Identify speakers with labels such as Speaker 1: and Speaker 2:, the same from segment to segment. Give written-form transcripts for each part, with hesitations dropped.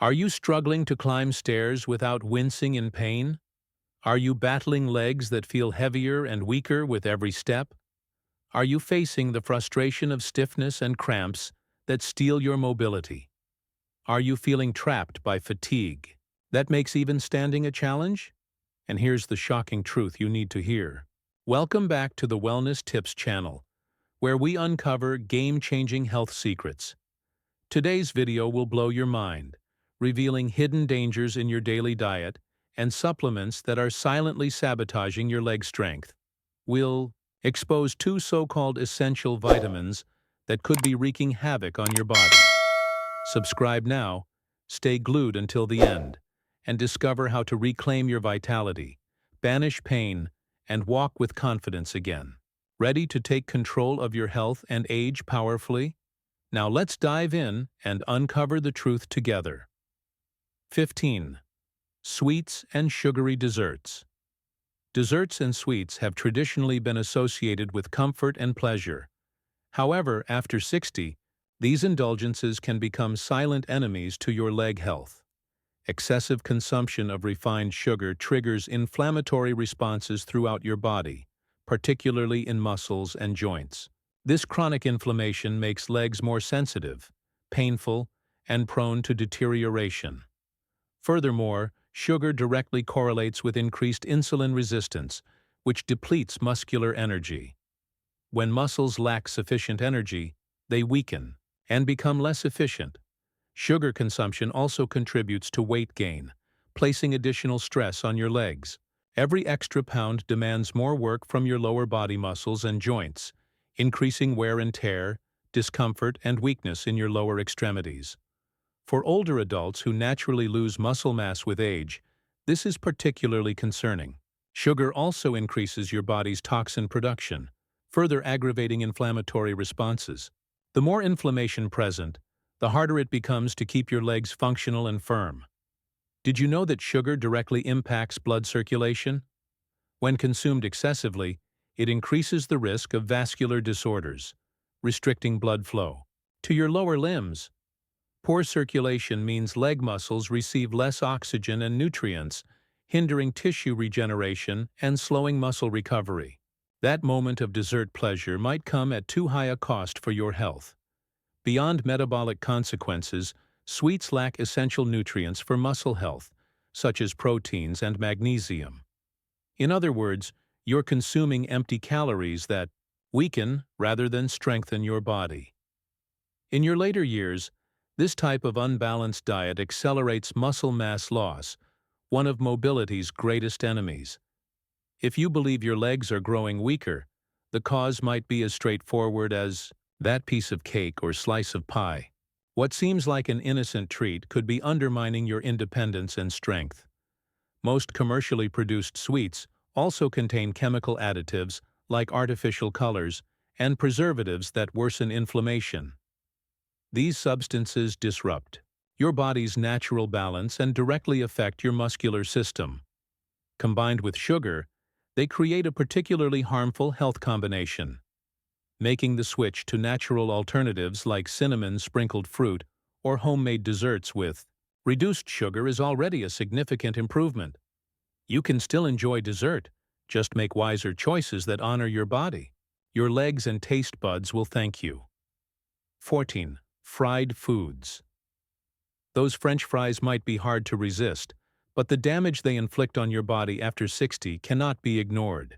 Speaker 1: Are you struggling to climb stairs without wincing in pain? Are you battling legs that feel heavier and weaker with every step? Are you facing the frustration of stiffness and cramps that steal your mobility? Are you feeling trapped by fatigue that makes even standing a challenge? And here's the shocking truth you need to hear. Welcome back to the Wellness Tips channel, where we uncover game-changing health secrets. Today's video will blow your mind, revealing hidden dangers in your daily diet and supplements that are silently sabotaging your leg strength. We'll expose two so-called essential vitamins that could be wreaking havoc on your body. Subscribe now, stay glued until the end, and discover how to reclaim your vitality, banish pain, and walk with confidence again. Ready to take control of your health and age powerfully? Now let's dive in and uncover the truth together. 15. Sweets and sugary desserts. Desserts and sweets have traditionally been associated with comfort and pleasure. However, after 60, these indulgences can become silent enemies to your leg health. Excessive consumption of refined sugar triggers inflammatory responses throughout your body, particularly in muscles and joints. This chronic inflammation makes legs more sensitive, painful, and prone to deterioration. Furthermore, sugar directly correlates with increased insulin resistance, which depletes muscular energy. When muscles lack sufficient energy, they weaken and become less efficient. Sugar consumption also contributes to weight gain, placing additional stress on your legs. Every extra pound demands more work from your lower body muscles and joints, increasing wear and tear, discomfort, and weakness in your lower extremities. For older adults who naturally lose muscle mass with age, this is particularly concerning. Sugar also increases your body's toxin production, further aggravating inflammatory responses. The more inflammation present, the harder it becomes to keep your legs functional and firm. Did you know that sugar directly impacts blood circulation? When consumed excessively, it increases the risk of vascular disorders, restricting blood flow to your lower limbs. Poor circulation means leg muscles receive less oxygen and nutrients, hindering tissue regeneration and slowing muscle recovery. That moment of dessert pleasure might come at too high a cost for your health. Beyond metabolic consequences, sweets lack essential nutrients for muscle health, such as proteins and magnesium. In other words, you're consuming empty calories that weaken rather than strengthen your body. In your later years, this type of unbalanced diet accelerates muscle mass loss, one of mobility's greatest enemies. If you believe your legs are growing weaker, the cause might be as straightforward as that piece of cake or slice of pie. What seems like an innocent treat could be undermining your independence and strength. Most commercially produced sweets also contain chemical additives like artificial colors and preservatives that worsen inflammation. These substances disrupt your body's natural balance and directly affect your muscular system. Combined with sugar, they create a particularly harmful health combination. Making the switch to natural alternatives like cinnamon-sprinkled fruit or homemade desserts with reduced sugar is already a significant improvement. You can still enjoy dessert, just make wiser choices that honor your body. Your legs and taste buds will thank you. 14. Fried foods. Those French fries might be hard to resist, but the damage they inflict on your body after 60 cannot be ignored.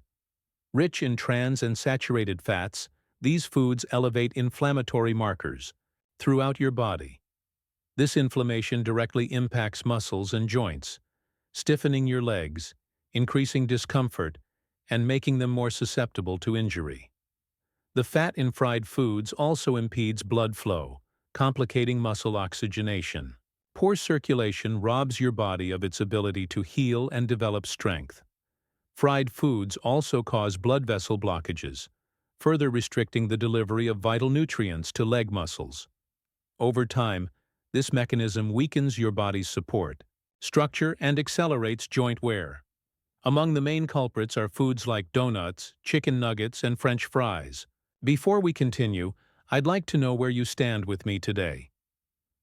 Speaker 1: Rich in trans and saturated fats, these foods elevate inflammatory markers throughout your body. This inflammation directly impacts muscles and joints, stiffening your legs, increasing discomfort, and making them more susceptible to injury. The fat in fried foods also impedes blood flow, complicating muscle oxygenation. Poor circulation robs your body of its ability to heal and develop strength. Fried foods also cause blood vessel blockages, further restricting the delivery of vital nutrients to leg muscles. Over time, this mechanism weakens your body's support, structure, and accelerates joint wear. Among the main culprits are foods like donuts, chicken nuggets, and French fries. Before we continue, I'd like to know where you stand with me today.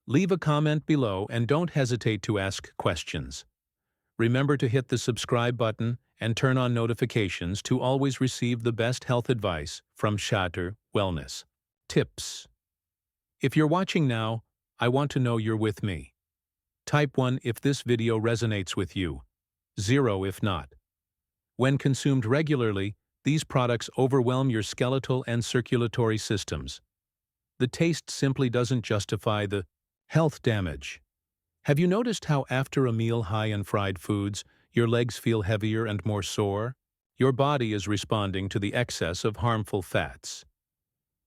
Speaker 1: Leave a comment below and don't hesitate to ask questions. Remember to hit the subscribe button and turn on notifications to always receive the best health advice from Shatter Wellness. Tips. If you're watching now, I want to know you're with me. Type 1 if this video resonates with you, 0 if not. When consumed regularly, these products overwhelm your skeletal and circulatory systems. The taste simply doesn't justify the health damage. Have you noticed how after a meal high in fried foods, your legs feel heavier and more sore? Your body is responding to the excess of harmful fats.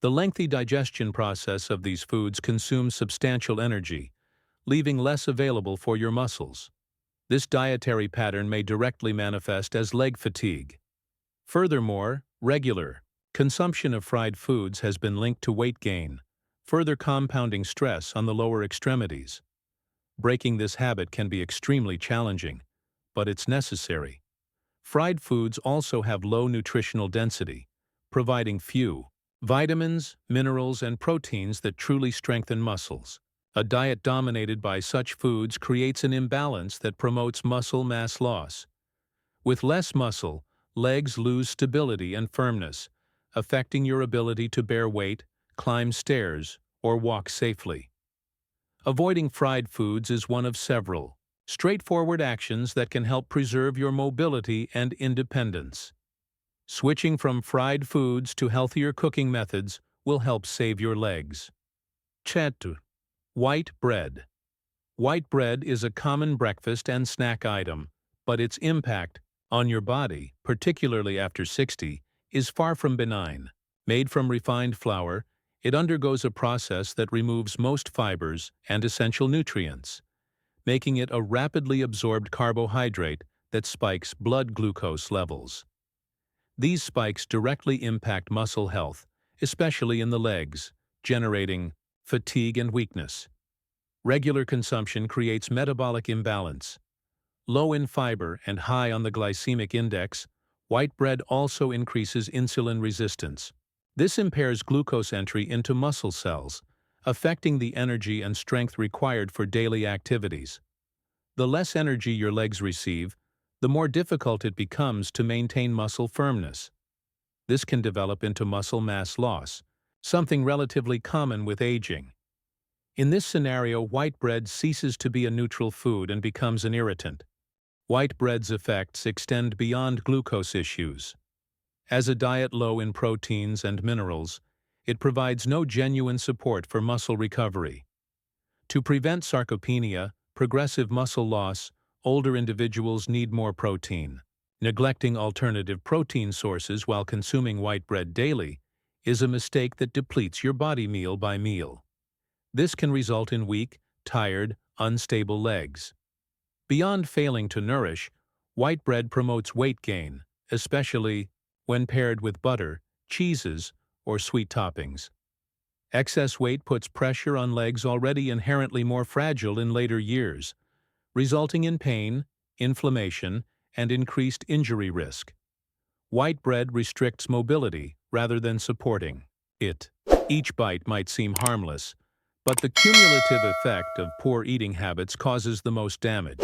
Speaker 1: The lengthy digestion process of these foods consumes substantial energy, leaving less available for your muscles. This dietary pattern may directly manifest as leg fatigue. Furthermore, regular consumption of fried foods has been linked to weight gain, further compounding stress on the lower extremities. Breaking this habit can be extremely challenging, but it's necessary. Fried foods also have low nutritional density, providing few vitamins, minerals, and proteins that truly strengthen muscles. A diet dominated by such foods creates an imbalance that promotes muscle mass loss. With less muscle, legs lose stability and firmness, affecting your ability to bear weight, climb stairs, or walk safely. Avoiding fried foods is one of several straightforward actions that can help preserve your mobility and independence. Switching from fried foods to healthier cooking methods will help save your legs. Chattu. White bread. White bread is a common breakfast and snack item, but its impact on your body, particularly after 60, is far from benign. Made from refined flour, it undergoes a process that removes most fibers and essential nutrients, making it a rapidly absorbed carbohydrate that spikes blood glucose levels. These spikes directly impact muscle health, especially in the legs, generating fatigue and weakness. Regular consumption creates metabolic imbalance. Low in fiber and high on the glycemic index, white bread also increases insulin resistance. This impairs glucose entry into muscle cells, affecting the energy and strength required for daily activities. The less energy your legs receive, the more difficult it becomes to maintain muscle firmness. This can develop into muscle mass loss, something relatively common with aging. In this scenario, white bread ceases to be a neutral food and becomes an irritant. White bread's effects extend beyond glucose issues. As a diet low in proteins and minerals, it provides no genuine support for muscle recovery. To prevent sarcopenia, progressive muscle loss, older individuals need more protein. Neglecting alternative protein sources while consuming white bread daily is a mistake that depletes your body meal by meal. This can result in weak, tired, unstable legs. Beyond failing to nourish, white bread promotes weight gain, especially when paired with butter, cheeses, or sweet toppings. Excess weight puts pressure on legs already inherently more fragile in later years, resulting in pain, inflammation, and increased injury risk. White bread restricts mobility rather than supporting it. Each bite might seem harmless, but the cumulative effect of poor eating habits causes the most damage.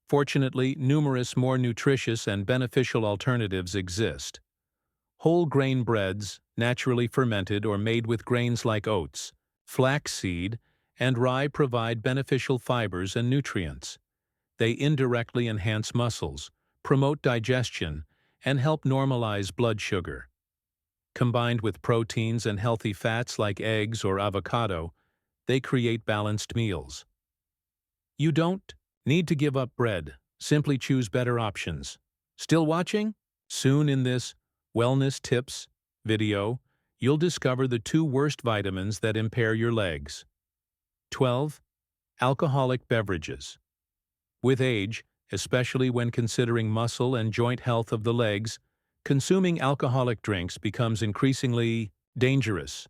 Speaker 1: Fortunately, numerous more nutritious and beneficial alternatives exist. Whole grain breads, naturally fermented or made with grains like oats, flaxseed, and rye provide beneficial fibers and nutrients. They indirectly enhance muscles, promote digestion, and help normalize blood sugar. Combined with proteins and healthy fats like eggs or avocado, they create balanced meals. You don't need to give up bread, simply choose better options. Still watching? Soon in this Wellness Tips video, you'll discover the 2 worst vitamins that impair your legs. 12. Alcoholic beverages. With age, especially when considering muscle and joint health of the legs, consuming alcoholic drinks becomes increasingly dangerous.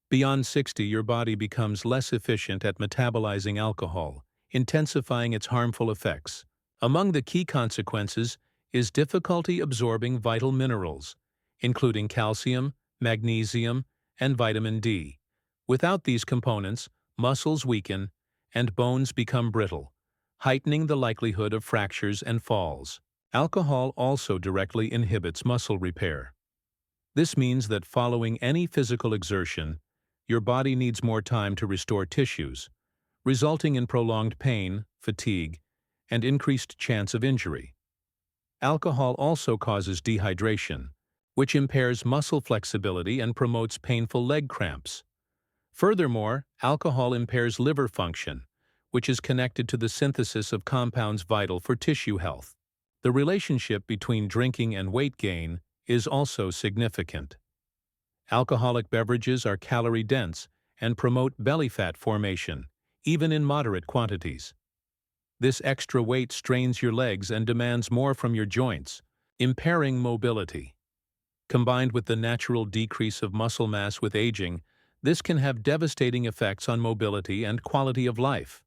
Speaker 1: Beyond 60, your body becomes less efficient at metabolizing alcohol, intensifying its harmful effects. Among the key consequences is difficulty absorbing vital minerals, including calcium, magnesium, and vitamin D. Without these components, muscles weaken, and bones become brittle, heightening the likelihood of fractures and falls. Alcohol also directly inhibits muscle repair. This means that following any physical exertion, your body needs more time to restore tissues, resulting in prolonged pain, fatigue, and increased chance of injury. Alcohol also causes dehydration, which impairs muscle flexibility and promotes painful leg cramps. Furthermore, alcohol impairs liver function, which is connected to the synthesis of compounds vital for tissue health. The relationship between drinking and weight gain is also significant. Alcoholic beverages are calorie-dense and promote belly fat formation, even in moderate quantities. This extra weight strains your legs and demands more from your joints, impairing mobility. Combined with the natural decrease of muscle mass with aging, this can have devastating effects on mobility and quality of life.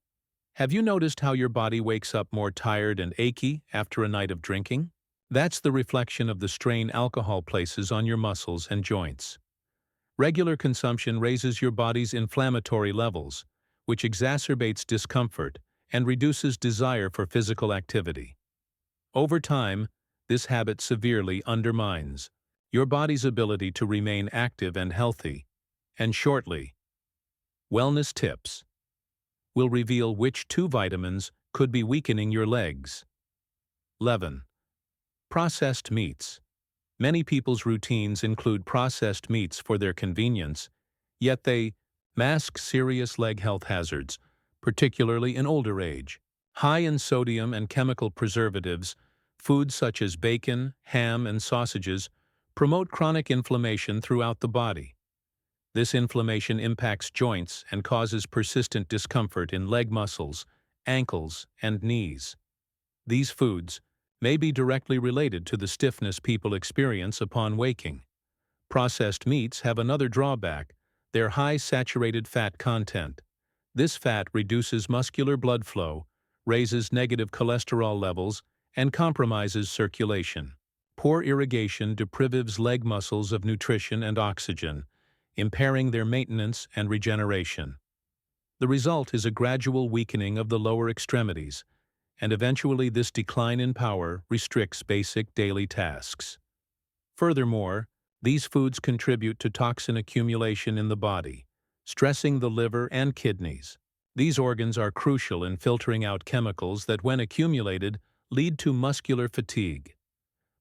Speaker 1: Have you noticed how your body wakes up more tired and achy after a night of drinking? That's the reflection of the strain alcohol places on your muscles and joints. Regular consumption raises your body's inflammatory levels, which exacerbates discomfort and reduces desire for physical activity. Over time, this habit severely undermines your body's ability to remain active and healthy. And shortly, wellness tips will reveal which two vitamins could be weakening your legs. 11. Processed meats. Many people's routines include processed meats for their convenience, yet they mask serious leg health hazards, particularly in older age. High in sodium and chemical preservatives, foods such as bacon, ham, and sausages promote chronic inflammation throughout the body. This inflammation impacts joints and causes persistent discomfort in leg muscles, ankles, and knees. These foods may be directly related to the stiffness people experience upon waking. Processed meats have another drawback: their high saturated fat content. This fat reduces muscular blood flow, raises negative cholesterol levels, and compromises circulation. Poor irrigation deprives leg muscles of nutrition and oxygen, impairing their maintenance and regeneration. The result is a gradual weakening of the lower extremities, and eventually this decline in power restricts basic daily tasks. Furthermore, these foods contribute to toxin accumulation in the body, stressing the liver and kidneys. These organs are crucial in filtering out chemicals that, when accumulated, lead to muscular fatigue.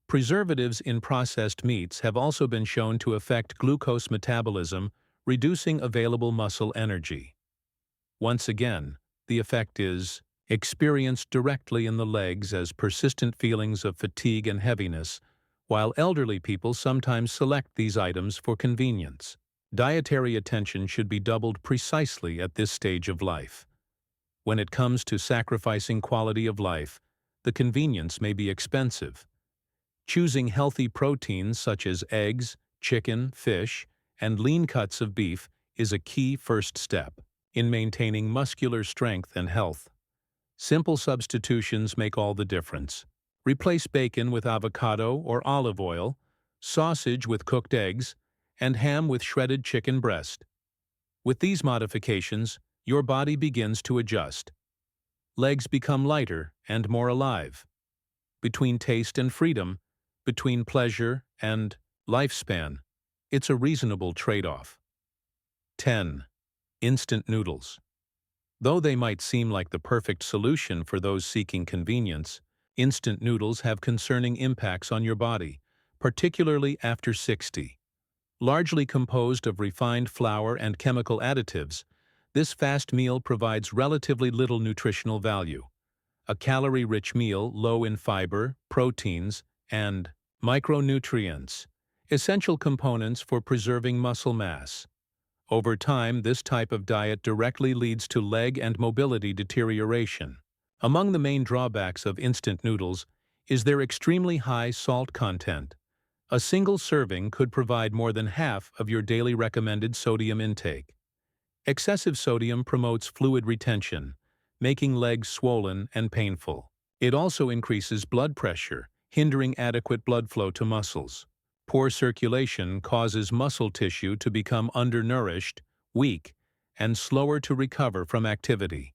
Speaker 1: Preservatives in processed meats have also been shown to affect glucose metabolism, reducing available muscle energy. Once again, the effect is experienced directly in the legs as persistent feelings of fatigue and heaviness, while elderly people sometimes select these items for convenience. Dietary attention should be doubled precisely at this stage of life. When it comes to sacrificing quality of life, the convenience may be expensive. Choosing healthy proteins such as eggs, chicken, fish, and lean cuts of beef is a key first step in maintaining muscular strength and health. Simple substitutions make all the difference. Replace bacon with avocado or olive oil, sausage with cooked eggs, and ham with shredded chicken breast. With these modifications, your body begins to adjust. Legs become lighter and more alive. Between taste and freedom, between pleasure and lifespan, it's a reasonable trade-off. 10. Instant noodles. Though they might seem like the perfect solution for those seeking convenience, instant noodles have concerning impacts on your body, particularly after 60. Largely composed of refined flour and chemical additives, this fast meal provides relatively little nutritional value. A calorie-rich meal low in fiber, proteins, and micronutrients, essential components for preserving muscle mass. Over time, this type of diet directly leads to leg and mobility deterioration. Among the main drawbacks of instant noodles is their extremely high salt content. A single serving could provide more than half of your daily recommended sodium intake. Excessive sodium promotes fluid retention, making legs swollen and painful. It also increases blood pressure, hindering adequate blood flow to muscles. Poor circulation causes muscle tissue to become undernourished, weak, and slower to recover from activity.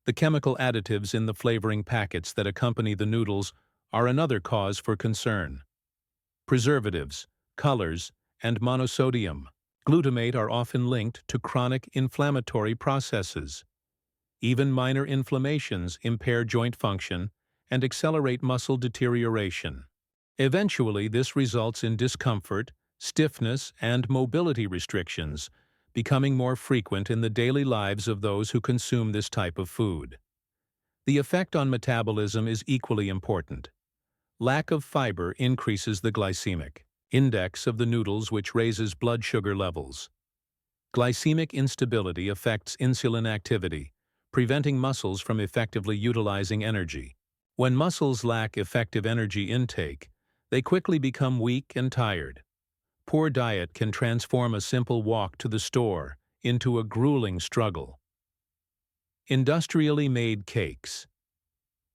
Speaker 1: The chemical additives in the flavoring packets that accompany the noodles are another cause for concern. Preservatives, colors, and monosodium glutamate are often linked to chronic inflammatory processes. Even minor inflammations impair joint function and accelerate muscle deterioration. Eventually, this results in discomfort, stiffness, and mobility restrictions, becoming more frequent in the daily lives of those who consume this type of food. The effect on metabolism is equally important. Lack of fiber increases the glycemic index of the noodles, which raises blood sugar levels. Glycemic instability affects insulin activity, preventing muscles from effectively utilizing energy. When muscles lack effective energy intake, they quickly become weak and tired. Poor diet can transform a simple walk to the store into a grueling struggle. Industrially made cakes.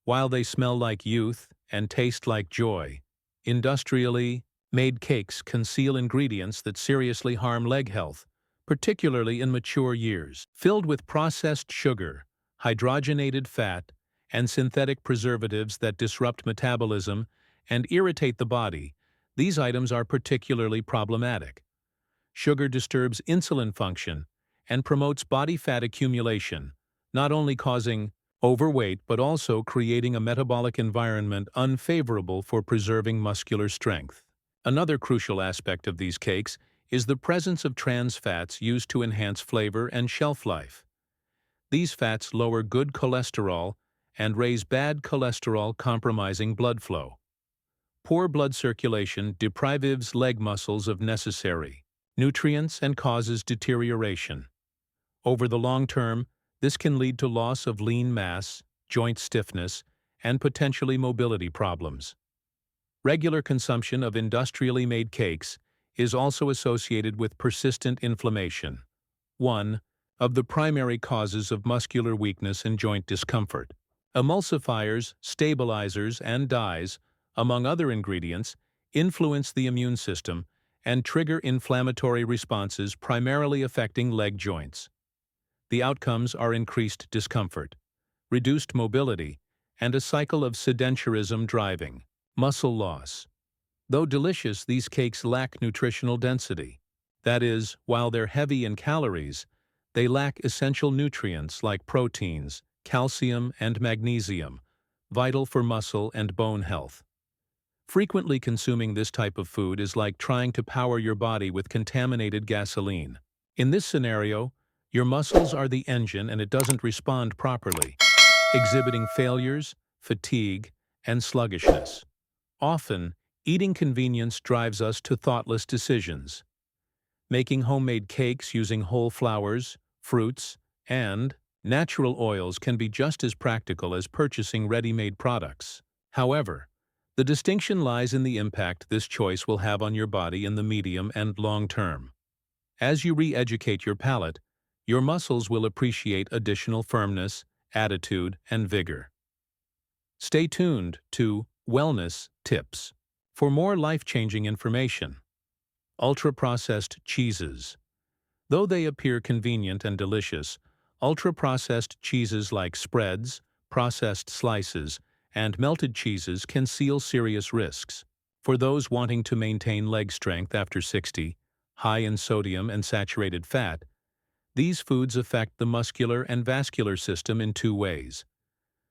Speaker 1: While they smell like youth and taste like joy, industrially made cakes conceal ingredients that seriously harm leg health, particularly in mature years. Filled with processed sugar, hydrogenated fat, and synthetic preservatives that disrupt metabolism and irritate the body, these items are particularly problematic. Sugar disturbs insulin function and promotes body fat accumulation, not only causing overweight but also creating a metabolic environment unfavorable for preserving muscular strength. Another crucial aspect of these cakes is the presence of trans fats used to enhance flavor and shelf life. These fats lower good cholesterol and raise bad cholesterol, compromising blood flow. Poor blood circulation deprives leg muscles of necessary nutrients and causes deterioration. Over the long term, this can lead to loss of lean mass, joint stiffness, and potentially mobility problems. Regular consumption of industrially made cakes is also associated with persistent inflammation, one of the primary causes of muscular weakness and joint discomfort. Emulsifiers, stabilizers, and dyes, among other ingredients, influence the immune system and trigger inflammatory responses primarily affecting leg joints. The outcomes are increased discomfort, reduced mobility, and a cycle of sedentarism driving muscle loss. Though delicious, these cakes lack nutritional density. That is, while they're heavy in calories, they lack essential nutrients like proteins, calcium, and magnesium, vital for muscle and bone health. Frequently consuming this type of food is like trying to power your body with contaminated gasoline. In this scenario, your muscles are the engine and it doesn't respond properly, exhibiting failures, fatigue, and sluggishness. Often, eating convenience drives us to thoughtless decisions. Making homemade cakes using whole flours, fruits, and natural oils can be just as practical as purchasing ready-made products. However, the distinction lies in the impact this choice will have on your body in the medium and long term. As you re-educate your palate, your muscles will appreciate additional firmness, attitude, and vigor. Stay tuned to Wellness Tips for more life-changing information. Ultra-processed cheeses. Though they appear convenient and delicious, ultra-processed cheeses like spreads, processed slices, and melted cheeses can seal serious risks. For those wanting to maintain leg strength after 60, high in sodium and saturated fat, these foods affect the muscular and vascular system in two ways.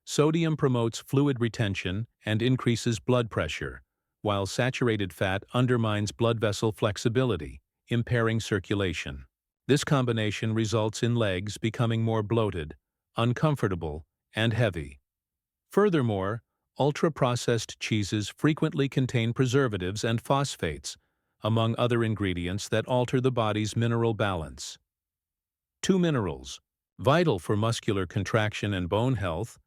Speaker 1: Sodium promotes fluid retention and increases blood pressure, while saturated fat undermines blood vessel flexibility, impairing circulation. This combination results in legs becoming more bloated, uncomfortable, and heavy. Furthermore, ultra-processed cheeses frequently contain preservatives and phosphates, among other ingredients that alter the body's mineral balance. 2 minerals, vital for muscular contraction and bone health,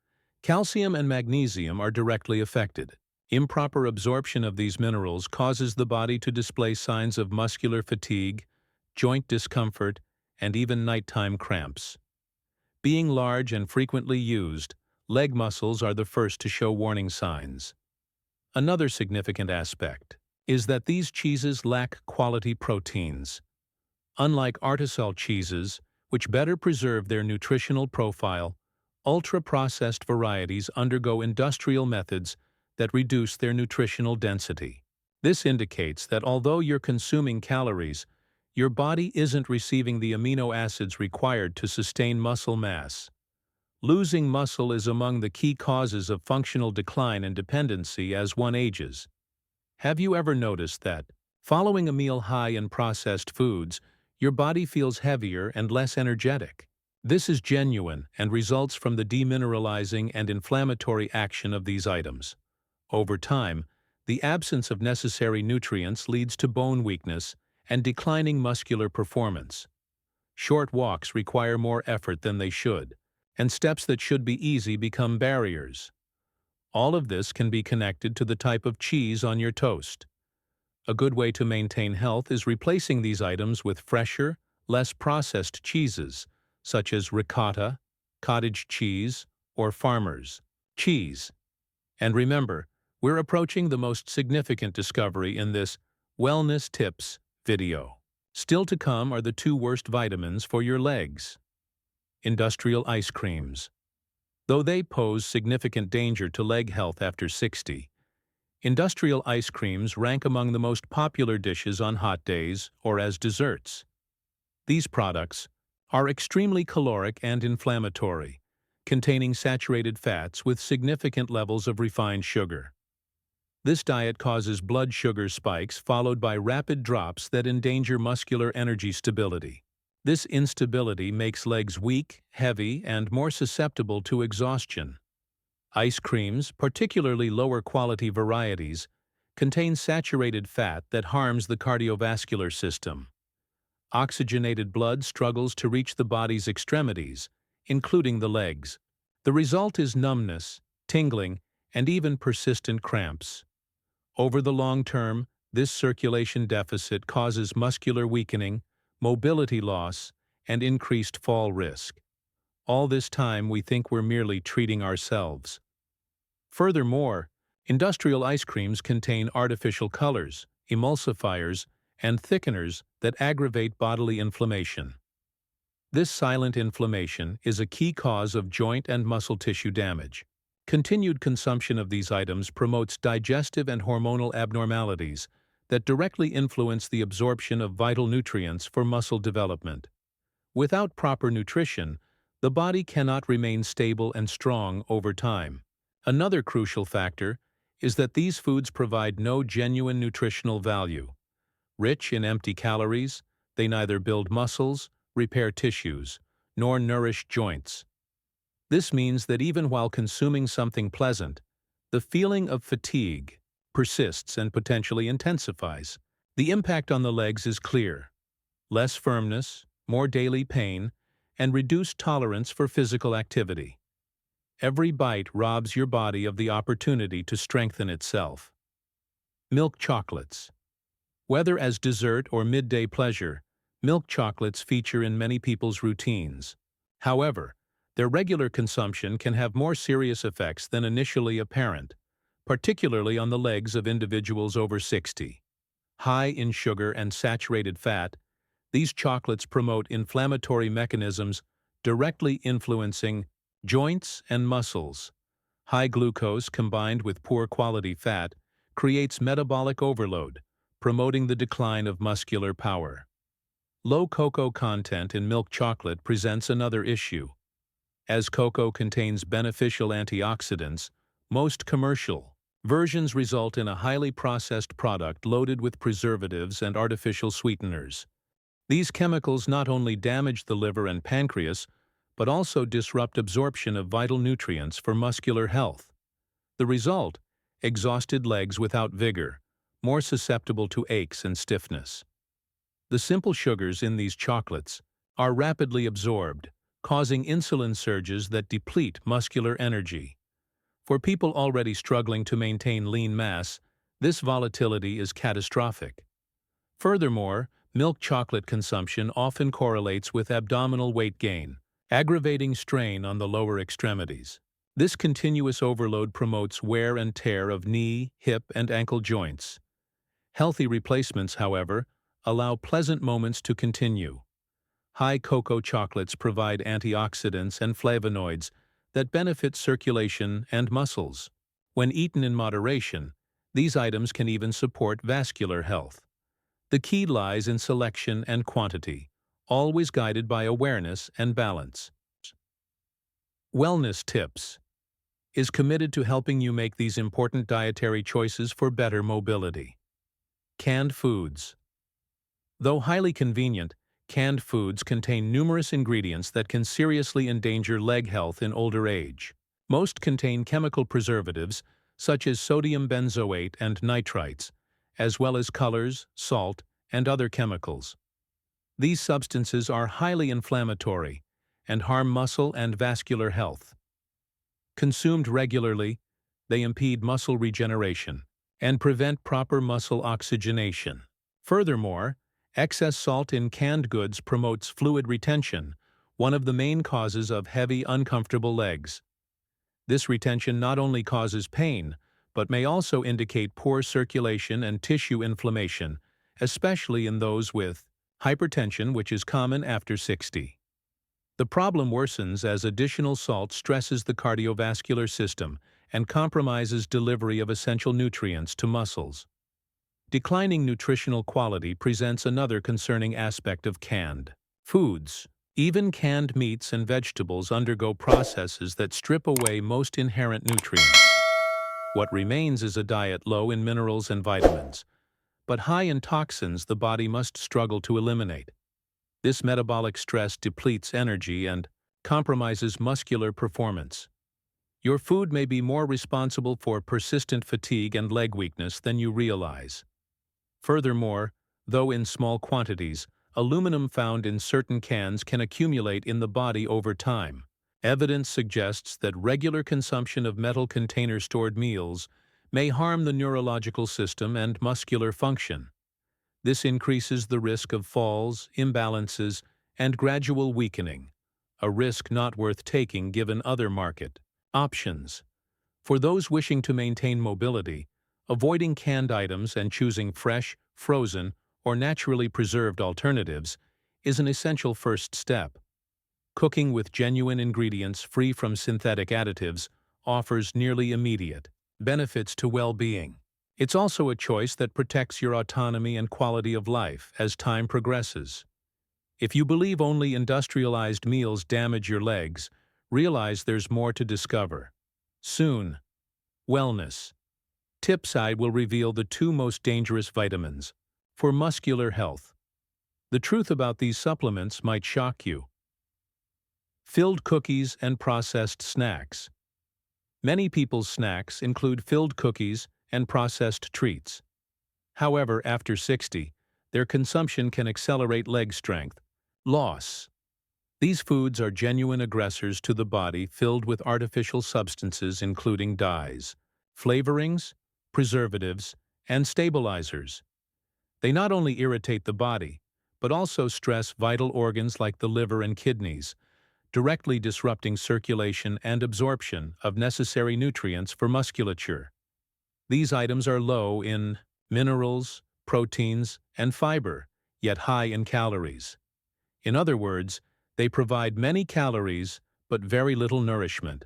Speaker 1: calcium and magnesium are directly affected. Improper absorption of these minerals causes the body to display signs of muscular fatigue, joint discomfort, and even nighttime cramps. Being large and frequently used, leg muscles are the first to show warning signs. Another significant aspect is that these cheeses lack quality proteins. Unlike artisanal cheeses, which better preserve their nutritional profile. Ultra-processed varieties undergo industrial methods that reduce their nutritional density. This indicates that although you're consuming calories, your body isn't receiving the amino acids required to sustain muscle mass. Losing muscle is among the key causes of functional decline and dependency as one ages. Have you ever noticed that, following a meal high in processed foods, your body feels heavier and less energetic? This is genuine and results from the demineralizing and inflammatory action of these items. Over time, the absence of necessary nutrients leads to bone weakness and declining muscular performance. Short walks require more effort than they should, and steps that should be easy become barriers. All of this can be connected to the type of cheese on your toast. A good way to maintain health is replacing these items with fresher, less processed cheeses, such as ricotta, cottage cheese, or farmer's cheese. And remember, we're approaching the most significant discovery in this Wellness Tips video. Still to come are the 2 worst vitamins for your legs. Industrial ice creams. Though they pose significant danger to leg health after 60, industrial ice creams rank among the most popular dishes on hot days or as desserts. These products are extremely caloric and inflammatory, containing saturated fats with significant levels of refined sugar. This diet causes blood sugar spikes followed by rapid drops that endanger muscular energy stability. This instability makes legs weak, heavy, and more susceptible to exhaustion. Ice creams, particularly lower-quality varieties, contain saturated fat that harms the cardiovascular system. Oxygenated blood struggles to reach the body's extremities, including the legs. The result is numbness, tingling, and even persistent cramps. Over the long term, this circulation deficit causes muscular weakening, mobility loss, and increased fall risk. All this time we think we're merely treating ourselves. Furthermore, industrial ice creams contain artificial colors, emulsifiers, and thickeners that aggravate bodily inflammation. This silent inflammation is a key cause of joint and muscle tissue damage. Continued consumption of these items promotes digestive and hormonal abnormalities that directly influence the absorption of vital nutrients for muscle development. Without proper nutrition, the body cannot remain stable and strong over time. Another crucial factor is that these foods provide no genuine nutritional value. Rich in empty calories, they neither build muscles, repair tissues, nor nourish joints. This means that even while consuming something pleasant, the feeling of fatigue persists and potentially intensifies. The impact on the legs is clear: less firmness, more daily pain, and reduced tolerance for physical activity. Every bite robs your body of the opportunity to strengthen itself. Milk chocolates. Whether as dessert or midday pleasure, milk chocolates feature in many people's routines. However, their regular consumption can have more serious effects than initially apparent, particularly on the legs of individuals over 60. High in sugar and saturated fat, these chocolates promote inflammatory mechanisms directly influencing joints and muscles. High glucose combined with poor quality fat creates metabolic overload, promoting the decline of muscular power. Low cocoa content in milk chocolate presents another issue. As cocoa contains beneficial antioxidants, most commercial versions result in a highly processed product loaded with preservatives and artificial sweeteners. These chemicals not only damage the liver and pancreas, but also disrupt absorption of vital nutrients for muscular health. The result: exhausted legs without vigor, more susceptible to aches and stiffness. The simple sugars in these chocolates are rapidly absorbed, causing insulin surges that deplete muscular energy. For people already struggling to maintain lean mass, this volatility is catastrophic. Furthermore, milk chocolate consumption often correlates with abdominal weight gain, aggravating strain on the lower extremities. This continuous overload promotes wear and tear of knee, hip, and ankle joints. Healthy replacements, however, allow pleasant moments to continue. High cocoa chocolates provide antioxidants and flavonoids that benefit circulation and muscles. When eaten in moderation, these items can even support vascular health. The key lies in selection and quantity, always guided by awareness and balance. Wellness Tips is committed to helping you make these important dietary choices for better mobility. Canned foods. Though highly convenient, canned foods contain numerous ingredients that can seriously endanger leg health in older age. Most contain chemical preservatives, such as sodium benzoate and nitrites, as well as colors, salt, and other chemicals. These substances are highly inflammatory and harm muscle and vascular health. Consumed regularly, they impede muscle regeneration and prevent proper muscle oxygenation. Furthermore, excess salt in canned goods promotes fluid retention, one of the main causes of heavy, uncomfortable legs. This retention not only causes pain, but may also indicate poor circulation and tissue inflammation, especially in those with hypertension, which is common after 60. The problem worsens as additional salt stresses the cardiovascular system and compromises delivery of essential nutrients to muscles. Declining nutritional quality presents another concerning aspect of canned foods. Even canned meats and vegetables undergo processes that strip away most inherent nutrients. What remains is a diet low in minerals and vitamins, but high in toxins the body must struggle to eliminate. This metabolic stress depletes energy and compromises muscular performance. Your food may be more responsible for persistent fatigue and leg weakness than you realize. Furthermore, though in small quantities, aluminum found in certain cans can accumulate in the body over time. Evidence suggests that regular consumption of metal container-stored meals may harm the neurological system and muscular function. This increases the risk of falls, imbalances, and gradual weakening, a risk not worth taking given other market options. For those wishing to maintain mobility, avoiding canned items and choosing fresh, frozen, or naturally preserved alternatives is an essential first step. Cooking with genuine ingredients free from synthetic additives offers nearly immediate benefits to well-being. It's also a choice that protects your autonomy and quality of life as time progresses. If you believe only industrialized meals damage your legs, realize there's more to discover. Soon. Wellness. Tips I will reveal the two most dangerous vitamins for muscular health. The truth about these supplements might shock you. Filled cookies and processed snacks. Many people's snacks include filled cookies and processed treats. However, after 60, their consumption can accelerate leg strength loss. These foods are genuine aggressors to the body filled with artificial substances including dyes, flavorings, preservatives, and stabilizers. They not only irritate the body, but also stress vital organs like the liver and kidneys, directly disrupting circulation and absorption of necessary nutrients for musculature. These items are low in minerals, proteins, and fiber, yet high in calories. In other words, they provide many calories but very little nourishment.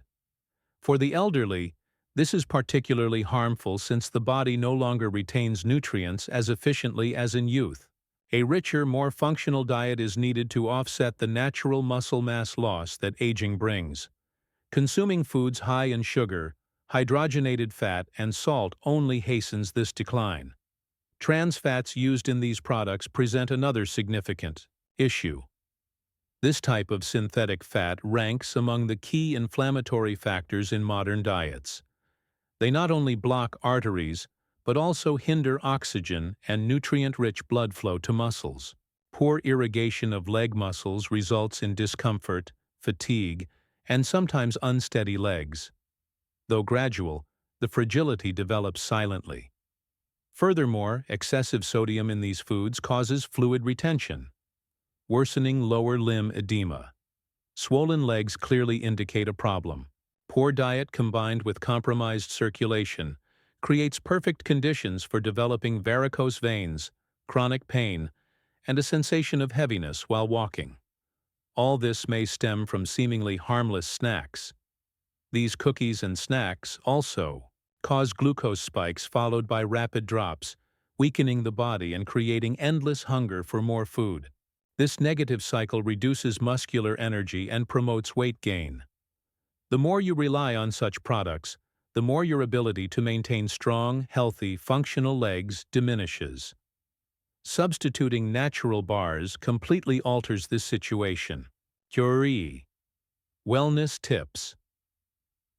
Speaker 1: For the elderly, this is particularly harmful since the body no longer retains nutrients as efficiently as in youth. A richer, more functional diet is needed to offset the natural muscle mass loss that aging brings. Consuming foods high in sugar, hydrogenated fat, and salt only hastens this decline. Trans fats used in these products present another significant issue. This type of synthetic fat ranks among the key inflammatory factors in modern diets. They not only block arteries, but also hinder oxygen and nutrient-rich blood flow to muscles. Poor irrigation of leg muscles results in discomfort, fatigue, and sometimes unsteady legs. Though gradual, the fragility develops silently. Furthermore, excessive sodium in these foods causes fluid retention, worsening lower limb edema. Swollen legs clearly indicate a problem. Poor diet combined with compromised circulation creates perfect conditions for developing varicose veins, chronic pain, and a sensation of heaviness while walking. All this may stem from seemingly harmless snacks. These cookies and snacks also cause glucose spikes followed by rapid drops, weakening the body and creating endless hunger for more food. This negative cycle reduces muscular energy and promotes weight gain. The more you rely on such products, the more your ability to maintain strong, healthy, functional legs diminishes. Substituting natural bars completely alters this situation. Curie Wellness Tips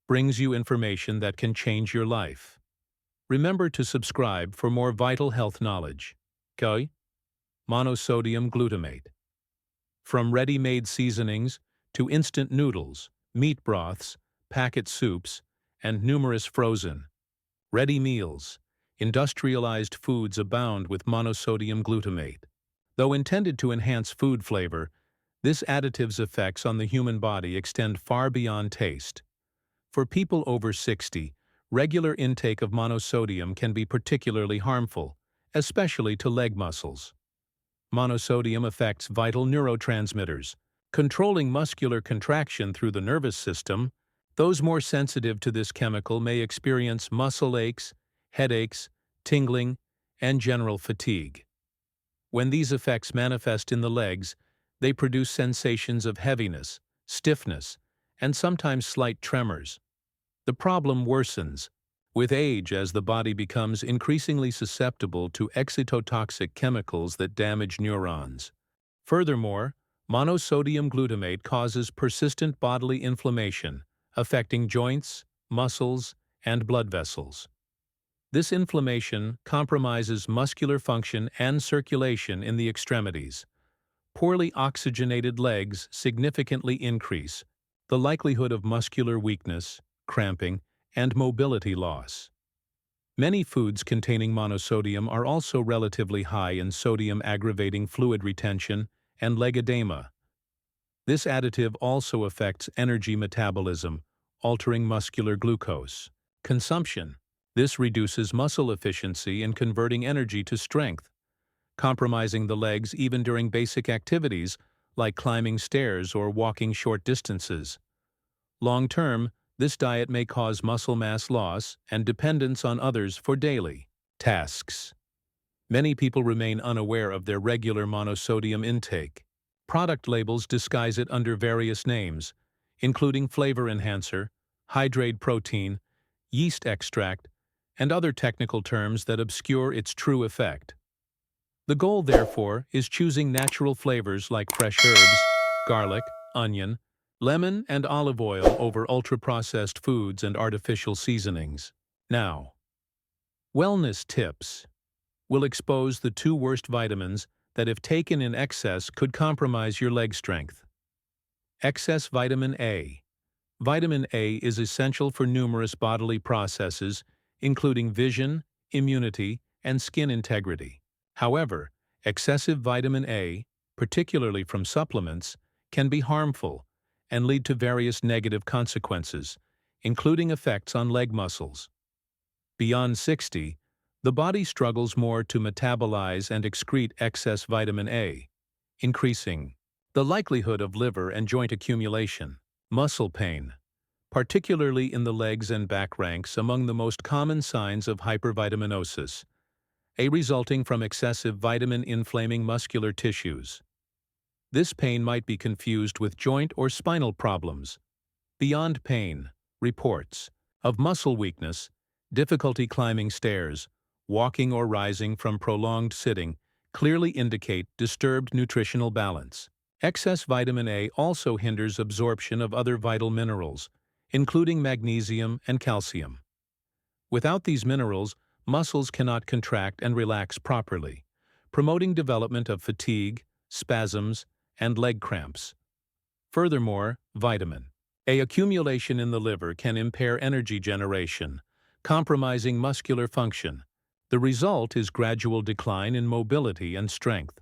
Speaker 1: brings you information that can change your life. Remember to subscribe for more vital health knowledge. Okay? Monosodium glutamate. From ready-made seasonings to instant noodles, meat broths, packet soups, and numerous frozen, ready meals, industrialized foods abound with monosodium glutamate. Though intended to enhance food flavor, this additive's effects on the human body extend far beyond taste. For people over 60, regular intake of monosodium can be particularly harmful, especially to leg muscles. Monosodium affects vital neurotransmitters, controlling muscular contraction through the nervous system. Those more sensitive to this chemical may experience muscle aches, headaches, tingling, and general fatigue. When these effects manifest in the legs, they produce sensations of heaviness, stiffness, and sometimes slight tremors. The problem worsens with age as the body becomes increasingly susceptible to excitotoxic chemicals that damage neurons. Furthermore, monosodium glutamate causes persistent bodily inflammation, affecting joints, muscles, and blood vessels. This inflammation compromises muscular function and circulation in the extremities. Poorly oxygenated legs significantly increase the likelihood of muscular weakness, cramping, and mobility loss. Many foods containing monosodium are also relatively high in sodium, aggravating fluid retention and leg edema. This additive also affects energy metabolism, altering muscular glucose consumption. This reduces muscle efficiency in converting energy to strength, compromising the legs even during basic activities like climbing stairs or walking short distances. Long-term, this diet may cause muscle mass loss and dependence on others for daily tasks. Many people remain unaware of their regular monosodium intake. Product labels disguise it under various names, including flavor enhancer, hydrate protein, yeast extract, and other technical terms that obscure its true effect. The goal, therefore, is choosing natural flavors like fresh herbs, garlic, onion, lemon, and olive oil over ultra-processed foods and artificial seasonings. Now, wellness tips will expose the two worst vitamins that, if taken in excess, could compromise your leg strength. Excess vitamin A. Vitamin A is essential for numerous bodily processes, including vision, immunity, and skin integrity. However, excessive vitamin A, particularly from supplements, can be harmful and lead to various negative consequences, including effects on leg muscles. Beyond 60, the body struggles more to metabolize and excrete excess vitamin A, increasing the likelihood of liver and joint accumulation. Muscle pain, particularly in the legs and back, ranks among the most common signs of hypervitaminosis, resulting from excessive vitamin-inflaming muscular tissues. This pain might be confused with joint or spinal problems. Beyond pain, reports of muscle weakness, difficulty climbing stairs, walking or rising from prolonged sitting clearly indicate disturbed nutritional balance. Excess vitamin A also hinders absorption of other vital minerals, including magnesium and calcium. Without these minerals, muscles cannot contract and relax properly, promoting development of fatigue, spasms, and leg cramps. Furthermore, vitamin A accumulation in the liver can impair energy generation, compromising muscular function. The result is gradual decline in mobility and strength.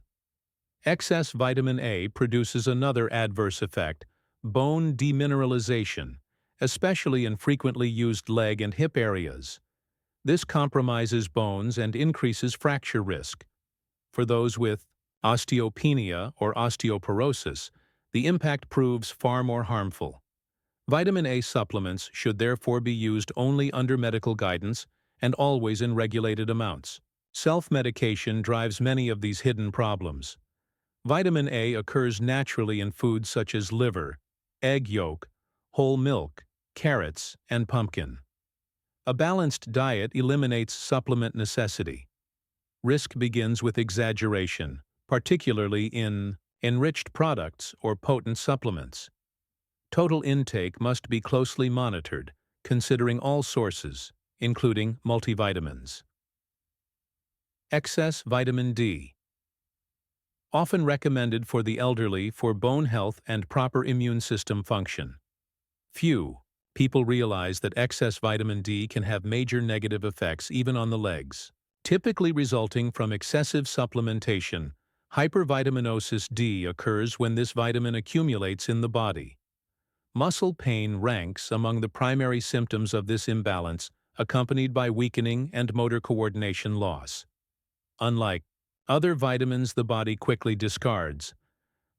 Speaker 1: Excess vitamin A produces another adverse effect, bone demineralization, especially in frequently used leg and hip areas. This compromises bones and increases fracture risk. For those with osteopenia or osteoporosis, the impact proves far more harmful. Vitamin A supplements should therefore be used only under medical guidance and always in regulated amounts. Self-medication drives many of these hidden problems. Vitamin A occurs naturally in foods such as liver, egg yolk, whole milk, carrots, and pumpkin. A balanced diet eliminates supplement necessity. Risk begins with exaggeration, particularly in enriched products or potent supplements. Total intake must be closely monitored, considering all sources, including multivitamins. Excess vitamin D. Often recommended for the elderly for bone health and proper immune system function. Few people realize that excess vitamin D can have major negative effects even on the legs. Typically resulting from excessive supplementation, hypervitaminosis D occurs when this vitamin accumulates in the body. Muscle pain ranks among the primary symptoms of this imbalance, accompanied by weakening and motor coordination loss. Unlike other vitamins the body quickly discards,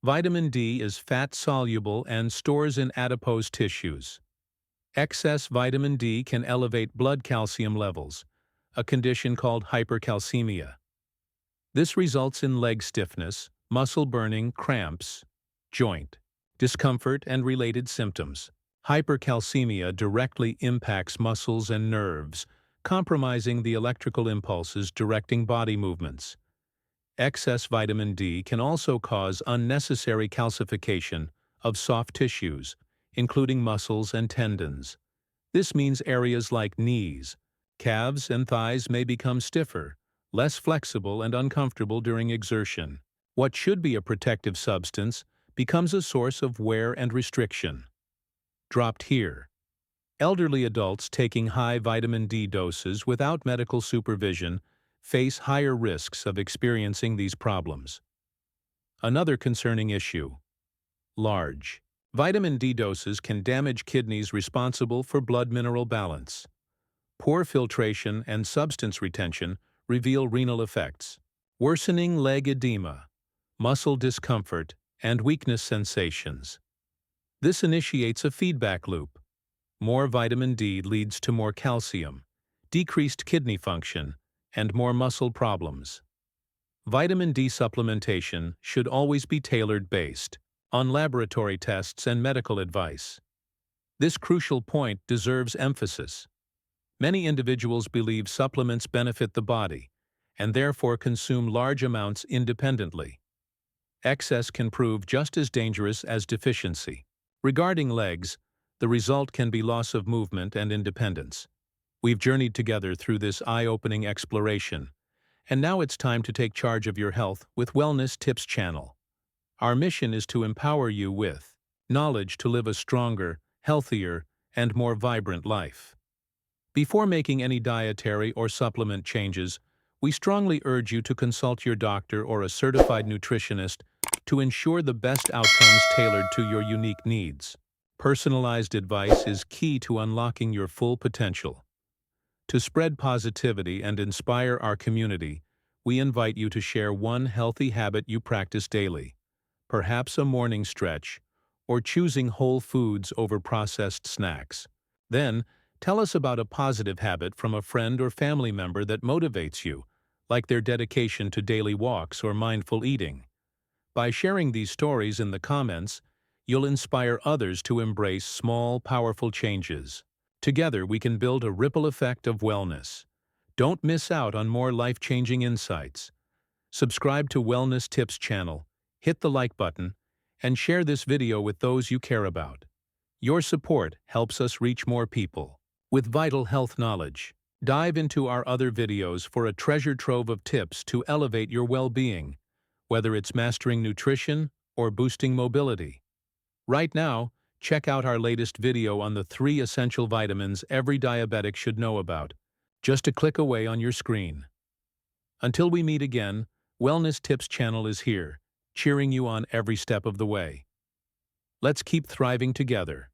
Speaker 1: vitamin D is fat-soluble and stores in adipose tissues. Excess vitamin D can elevate blood calcium levels, a condition called hypercalcemia. This results in leg stiffness, muscle burning, cramps, joint discomfort, and related symptoms. Hypercalcemia directly impacts muscles and nerves, compromising the electrical impulses directing body movements. Excess vitamin D can also cause unnecessary calcification of soft tissues, including muscles and tendons. This means areas like knees, calves, and thighs may become stiffer, less flexible, and uncomfortable during exertion. What should be a protective substance becomes a source of wear and restriction. Dropped here. Elderly adults taking high vitamin D doses without medical supervision face higher risks of experiencing these problems. Another concerning issue. Large vitamin D doses can damage kidneys responsible for blood mineral balance. Poor filtration and substance retention reveal renal effects. Worsening leg edema, muscle discomfort, and weakness sensations. This initiates a feedback loop. More vitamin D leads to more calcium, decreased kidney function, and more muscle problems. Vitamin D supplementation should always be tailored based on laboratory tests and medical advice. This crucial point deserves emphasis. Many individuals believe supplements benefit the body and therefore consume large amounts independently. Excess can prove just as dangerous as deficiency. Regarding legs, the result can be loss of movement and independence. We've journeyed together through this eye-opening exploration, and now it's time to take charge of your health with Wellness Tips Channel. Our mission is to empower you with knowledge to live a stronger, healthier, and more vibrant life. Before making any dietary or supplement changes, we strongly urge you to consult your doctor or a certified nutritionist to ensure the best outcomes tailored to your unique needs. Personalized advice is key to unlocking your full potential. To spread positivity and inspire our community, we invite you to share one healthy habit you practice daily, perhaps a morning stretch, or choosing whole foods over processed snacks. Then, tell us about a positive habit from a friend or family member that motivates you, like their dedication to daily walks or mindful eating. By sharing these stories in the comments, you'll inspire others to embrace small, powerful changes. Together, we can build a ripple effect of wellness. Don't miss out on more life-changing insights. Subscribe to Wellness Tips channel, hit the like button, and share this video with those you care about. Your support helps us reach more people with vital health knowledge. Dive into our other videos for a treasure trove of tips to elevate your well-being, whether it's mastering nutrition or boosting mobility. Right now, check out our latest video on the 3 essential vitamins every diabetic should know about, just a click away on your screen. Until we meet again, Wellness Tips channel is here, cheering you on every step of the way. Let's keep thriving together.